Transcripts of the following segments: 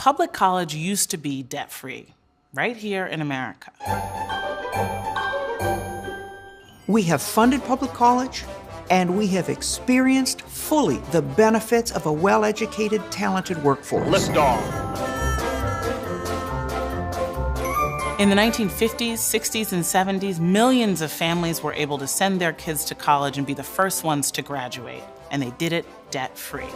Public college used to be debt-free, right here in America. We have funded public college, and we have experienced fully the benefits of a well-educated, talented workforce. Lift off. In the 1950s, 60s, and 70s, millions of families were able to send their kids to college and be the first ones to graduate, and they did it debt-free.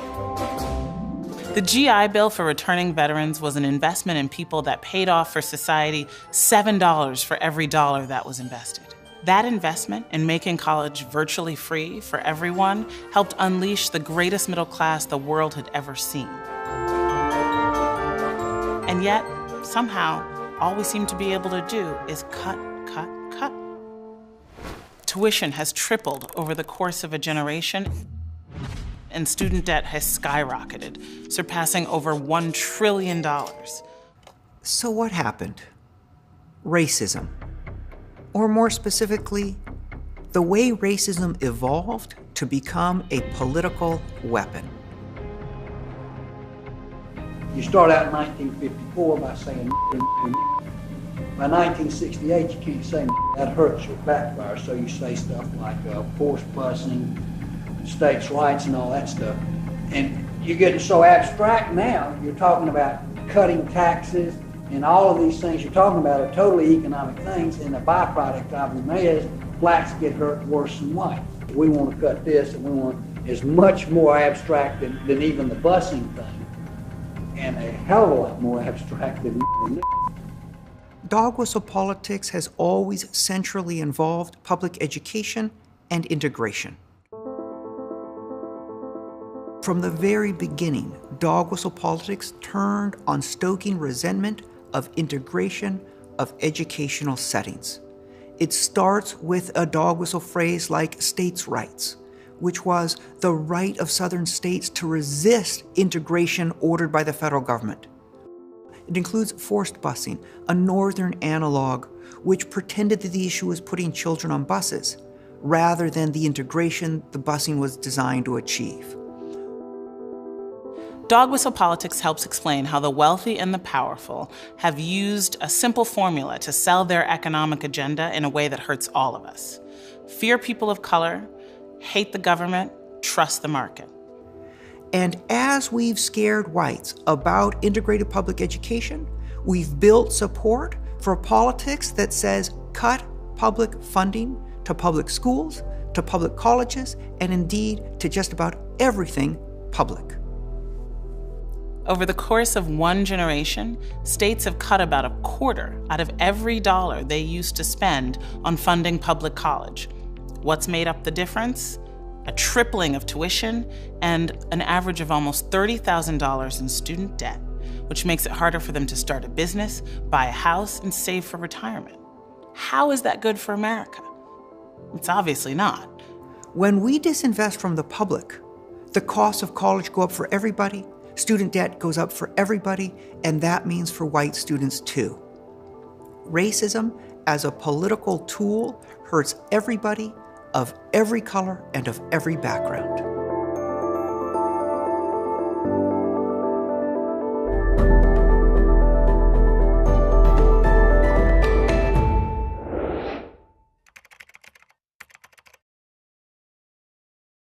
The GI Bill for returning veterans was an investment in people that paid off for society $7 for every dollar that was invested. That investment in making college virtually free for everyone helped unleash the greatest middle class the world had ever seen. And yet, somehow, all we seem to be able to do is cut, cut, cut. Tuition has tripled over the course of a generation, and student debt has skyrocketed, surpassing over $1 trillion. So what happened? Racism. Or more specifically, the way racism evolved to become a political weapon. You start out in 1954 by saying by 1968 you can't say that hurts or backfires, so you say stuff like forced busing, states' rights and all that stuff. And you're getting so abstract now, you're talking about cutting taxes and all of these things you're talking about are totally economic things, and the byproduct of them is blacks get hurt worse than whites. We want to cut this, and we want is much more abstract than even the busing thing, and a hell of a lot more abstract than this. Dog whistle politics has always centrally involved public education and integration. From the very beginning, dog whistle politics turned on stoking resentment of integration of educational settings. It starts with a dog whistle phrase like states' rights, which was the right of southern states to resist integration ordered by the federal government. It includes forced busing, a northern analog, which pretended that the issue was putting children on buses, rather than the integration the busing was designed to achieve. Dog whistle politics helps explain how the wealthy and the powerful have used a simple formula to sell their economic agenda in a way that hurts all of us. Fear people of color, hate the government, trust the market. And as we've scared whites about integrated public education, we've built support for politics that says cut public funding to public schools, to public colleges, and indeed to just about everything public. Over the course of one generation, states have cut about a quarter out of every dollar they used to spend on funding public college. What's made up the difference? A tripling of tuition and an average of almost $30,000 in student debt, which makes it harder for them to start a business, buy a house, and save for retirement. How is that good for America? It's obviously not. When we disinvest from the public, the costs of college go up for everybody, student debt goes up for everybody, and that means for white students too. Racism as a political tool hurts everybody of every color and of every background.